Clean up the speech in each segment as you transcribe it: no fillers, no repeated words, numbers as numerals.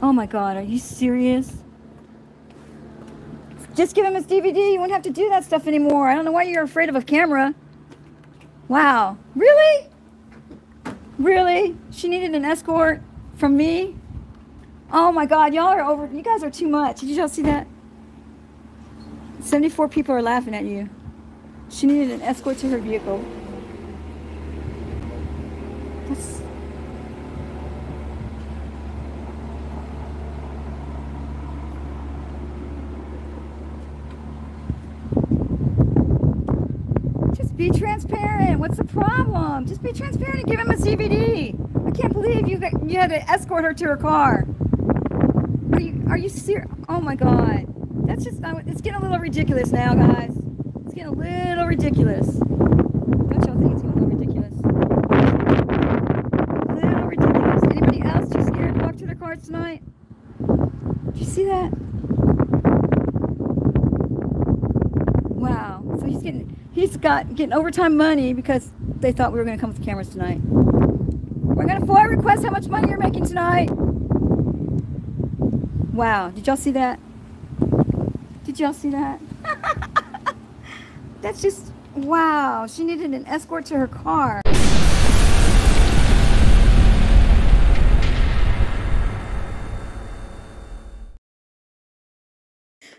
Oh my God, are you serious? Just give him his DVD. You wouldn't have to do that stuff anymore. I don't know why you're afraid of a camera. Wow. Really? Really? She needed an escort from me? Oh my God, y'all are over. You guys are too much. Did y'all see that? 74 people are laughing at you. She needed an escort to her vehicle. That's... Just be transparent. What's the problem? Just be transparent and give him a DVD. I can't believe you had to escort her to her car. Are you serious? Oh my God. That's just not, it's getting a little ridiculous now, guys. It's getting a little ridiculous. Don't y'all think it's getting a little ridiculous? A little ridiculous. Anybody else too scared to walk to their cars tonight? Did you see that? Wow. So he's getting overtime money because they thought we were going to come with cameras tonight. We're going to FOIA request how much money you're making tonight. Wow. Did y'all see that? Did y'all see that? That's just, wow. She needed an escort to her car.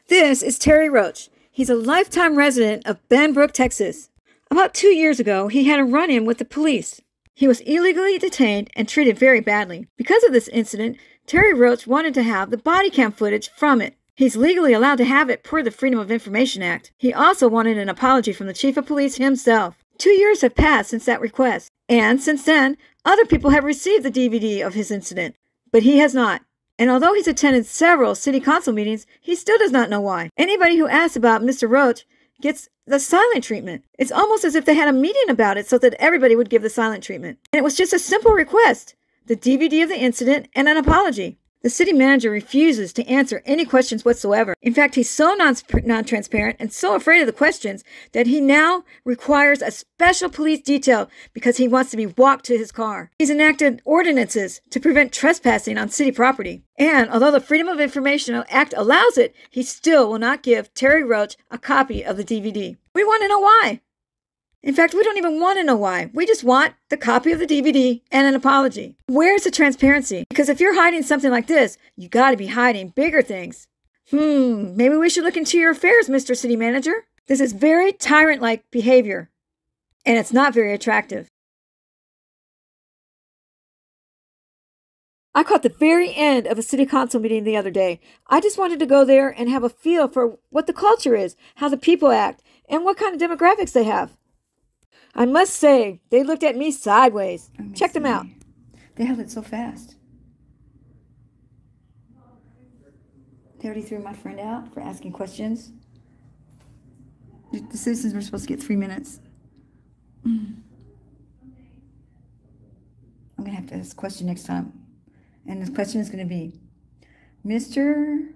This is Terry Roach. He's a lifetime resident of BENBROOK, Texas. About 2 years ago, he had a run-in with the police. He was illegally detained and treated very badly. Because of this incident, Terry Roach wanted to have the body cam footage from it. He's legally allowed to have it per the Freedom of Information Act. He also wanted an apology from the chief of police himself. 2 years have passed since that request, and since then, other people have received the DVD of his incident, but he has not. And although he's attended several city council meetings, he still does not know why. Anybody who asks about Mr. Roach gets the silent treatment. It's almost as if they had a meeting about it so that everybody would give the silent treatment. And it was just a simple request, the DVD of the incident and an apology. The city manager refuses to answer any questions whatsoever. In fact, he's so non-transparent and so afraid of the questions that he now requires a special police detail because he wants to be walked to his car. He's enacted ordinances to prevent trespassing on city property. And although the Freedom of Information Act allows it, he still will not give Terry Roach a copy of the DVD. We want to know why. In fact, we don't even want to know why. We just want the copy of the DVD and an apology. Where's the transparency? Because if you're hiding something like this, you got to be hiding bigger things. Maybe we should look into your affairs, Mr. City Manager. This is very tyrant-like behavior, and it's not very attractive. I caught the very end of a city council meeting the other day. I just wanted to go there and have a feel for what the culture is, how the people act, and what kind of demographics they have. I must say, they looked at me sideways. Check them out. They held it so fast. They already threw my friend out for asking questions. The citizens were supposed to get 3 minutes. I'm going to have to ask a question next time. And the question is going to be, Mr.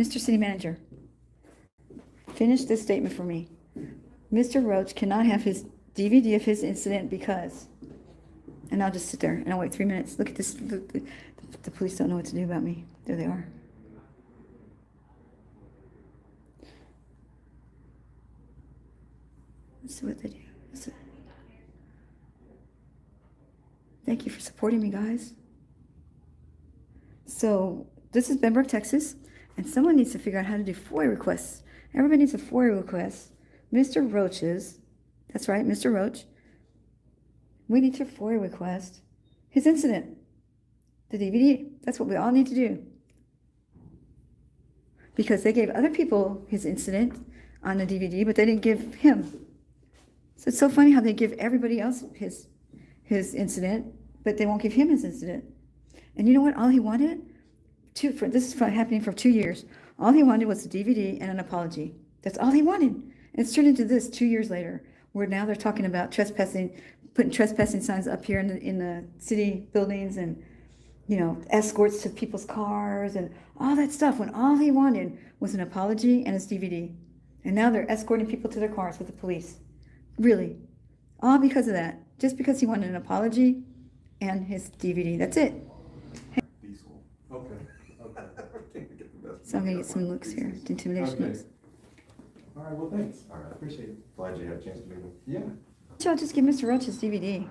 City Manager, finish this statement for me. Mr. Roach cannot have his DVD of his incident because... And I'll just sit there and I'll wait 3 minutes. Look at this. The police don't know what to do about me. There they are. Let's see what they do. Thank you for supporting me, guys. So, this is BENBROOK, Texas, and someone needs to figure out how to do FOIA requests. Everybody needs a FOIA request. Mr. Roach's, that's right, Mr. Roach, we need to FOIA request his incident, the DVD. That's what we all need to do. Because they gave other people his incident on the DVD, but they didn't give him. So it's so funny how they give everybody else his incident, but they won't give him his incident. And you know what? All he wanted, this is happening for 2 years, all he wanted was a DVD and an apology. That's all he wanted. And it's turned into this 2 years later, where now they're talking about trespassing, putting trespassing signs up here in the city buildings and, you know, escorts to people's cars and all that stuff, when all he wanted was an apology and his DVD. And now they're escorting people to their cars with the police. Really. All because of that. Just because he wanted an apology and his DVD. That's it. Okay. Okay. So I'm gonna get some looks here, intimidation looks. All right, well, thanks. All right, I appreciate it. Glad you had a chance to meet him. Yeah. Why don't y'all just give Mr. Roach his DVD?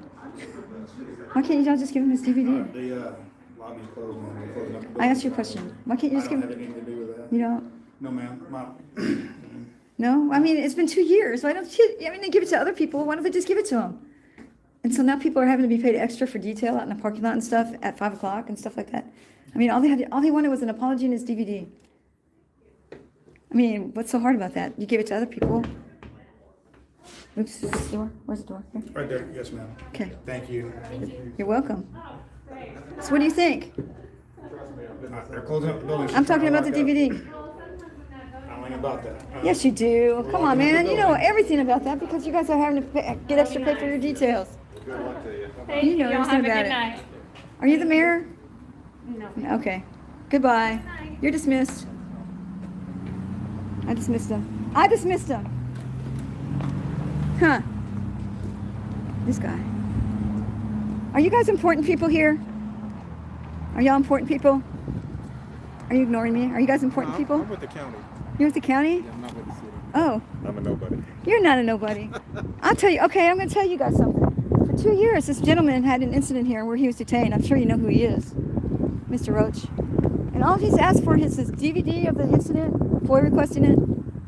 Why can't y'all just give him his DVD? The lobby's closed, man. They're closing up the building. I asked you a question. Why can't you just give I don't him? have anything to do with that. You don't? No, ma'am. No? I mean, it's been 2 years. Why don't you, I mean, they give it to other people. Why don't they just give it to them? And so now people are having to be paid extra for detail out in the parking lot and stuff at 5 o'clock and stuff like that. I mean, all they wanted was an apology and his DVD. I mean, what's so hard about that? You give it to other people. Oops, is this the door? Where's the door? Here. Right there. Yes, ma'am. Okay. Thank you. You're welcome. So what do you think? They're closing up the building. I'm talking about the DVD. I don't know about that. Yes, you do. Come on, man. You know everything about that because you guys are having to get extra pay for your details. Good luck to you. Hey, You know y'all everything have a about good it. night. Are you the mayor? No. Okay. Goodbye. You're dismissed. I dismissed him. I dismissed him. Huh. This guy. Are you guys important people here? Are y'all important people? Are you ignoring me? Are you guys important people? I'm with the county. You're with the county? Yeah, I'm not with the city. Oh. I'm a nobody. You're not a nobody. I'll tell you. Okay, I'm going to tell you guys something. For 2 years, this gentleman had an incident here where he was detained. I'm sure you know who he is. Mr. Roach. And all he's asked for is his DVD of the incident, FOIA requesting it,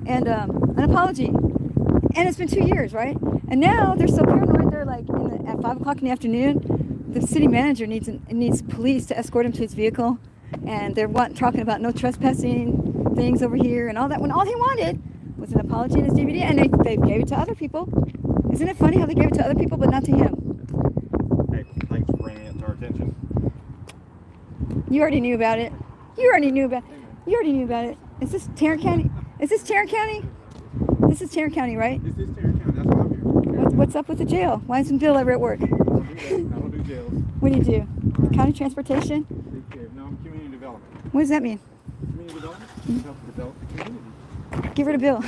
and an apology. And it's been 2 years, right? And now they're so paranoid. They're like, at 5 o'clock in the afternoon, the city manager needs police to escort him to his vehicle. And they're talking about no trespassing things over here and all that. When all he wanted was an apology and his DVD, and they gave it to other people. Isn't it funny how they gave it to other people, but not to him? Hey, thanks for bringing it to our attention. You already knew about it. You already knew about it. Is this Tarrant County? Is this Tarrant County? This is Tarrant County, right? This is Tarrant County. That's why I'm here. What's up with the jail? Why isn't Bill ever at work? I don't do jails. What do you do? County transportation? No, I'm community development. What does that mean? Community development? We help develop the community. Give her to Bill.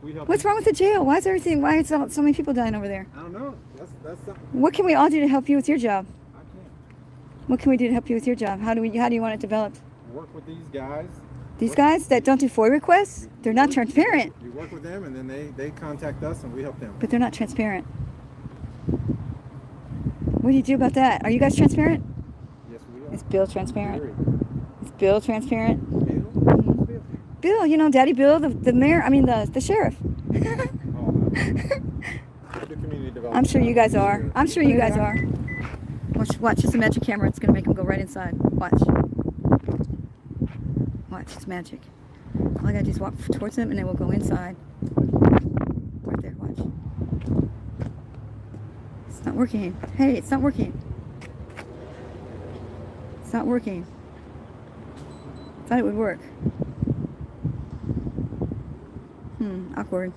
We help. What's wrong with the jail? Why is so many people dying over there? I don't know. That's something. What can we all do to help you with your job? I can't What can we do to help you with your job? How do you want it developed? work with these guys. These guys that don't do FOIA requests, they're not transparent. You work with them, and then they contact us, and we help them. But they're not transparent. What do you do about that? Are you guys transparent? Yes, we are. Is Bill transparent? Very. Is Bill transparent? Bill? Bill? Bill, you know, Daddy Bill, the mayor, I mean the sheriff. Oh, no. I do community development. I'm sure you guys are. I'm sure you guys are. Watch, just a magic camera. It's going to make him go right inside. Watch. Watch, it's magic. All I got to do is walk towards him and then we'll go inside. Right there, watch. It's not working. Hey, it's not working. It's not working. Thought it would work. Awkward.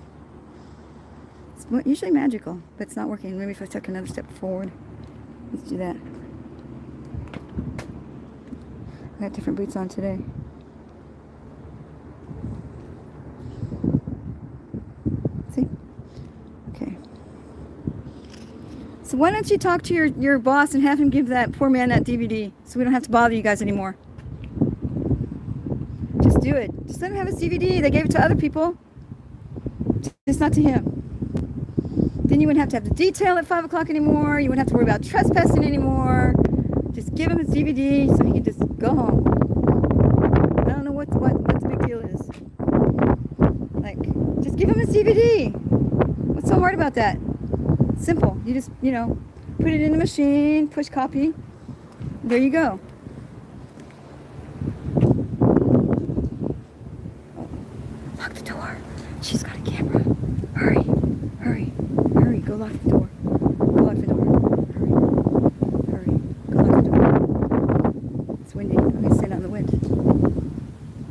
It's usually magical, but it's not working. Maybe if I took another step forward. Let's do that. I got different boots on today. See? Okay. So why don't you talk to your boss and have him give that poor man that DVD so we don't have to bother you guys anymore. Just do it. Just let him have his DVD. They gave it to other people. Just not to him. Then you wouldn't have to have the detail at 5 o'clock anymore. You wouldn't have to worry about trespassing anymore. Just give him his DVD so he can just go home. I don't know what the big deal is. Like, just give him his DVD. What's so hard about that? It's simple. You just, you know, put it in the machine, push copy. There you go. Lock the door. She's got a camera. Hurry. Hurry. Hurry. Go lock the door. Go lock the door. Hurry. Hurry. Go lock the door. It's windy. I'm going to stand out in the wind.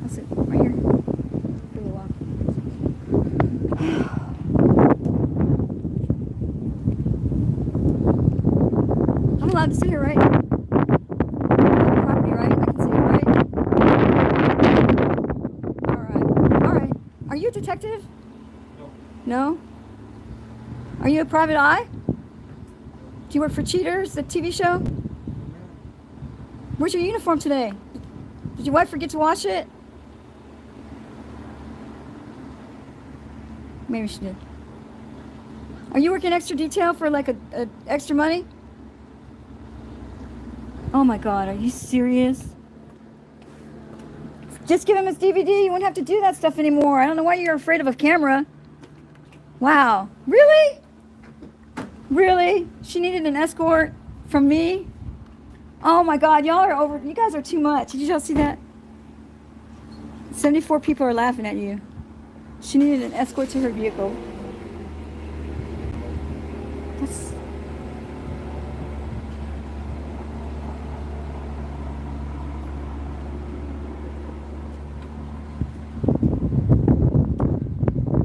I'll sit right here for a little while. I'm allowed to sit here, right? Property, right? I can sit here, right? Alright. Are you a detective? No? Are you a private eye? Do you work for Cheaters, the TV show? Where's your uniform today? Did your wife forget to wash it? Maybe she did. Are you working extra detail for like a extra money? Oh my God, are you serious? Just give him his DVD. You won't have to do that stuff anymore. I don't know why you're afraid of a camera. Wow. Really? Really? She needed an escort from me? Oh my God, y'all are over. You guys are too much. Did y'all see that? 74 people are laughing at you. She needed an escort to her vehicle. That's...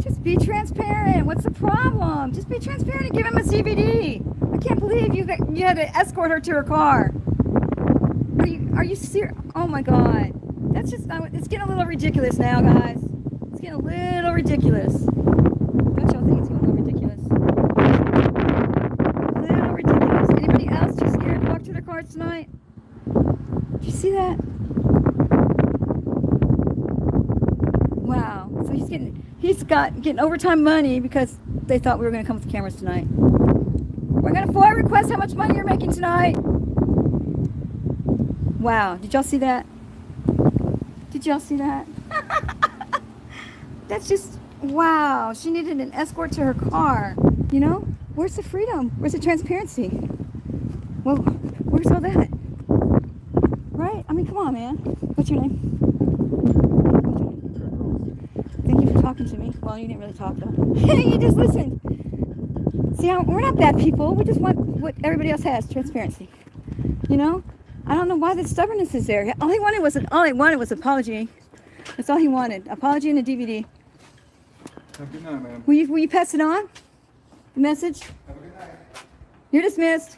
Just be transparent. What's the problem? Just be transparent and give him a DVD. I can't believe you had to escort her to her car. Are you serious? Oh my God. That's just, it's getting a little ridiculous now, guys. It's getting a little ridiculous. Don't y'all think it's getting a little ridiculous? A little ridiculous. Anybody else too scared to walk to their cars tonight? Did you see that? Wow. So he's getting overtime money because they thought we were going to come with the cameras tonight. We're going to FOIA request how much money you're making tonight. Wow. Did y'all see that? Did y'all see that? That's just, wow. She needed an escort to her car. You know? Where's the freedom? Where's the transparency? Well, where's all that? Right? I mean, come on, man. What's your name? Thank you for talking to me. Well, you didn't really talk, though. You just listened. See, we're not bad people. We just want what everybody else has, transparency. You know? I don't know why the stubbornness is there. All he wanted was apology. That's all he wanted. Apology and a DVD. Have a good night, ma'am. Will you pass it on? The message? Have a good night. You're dismissed.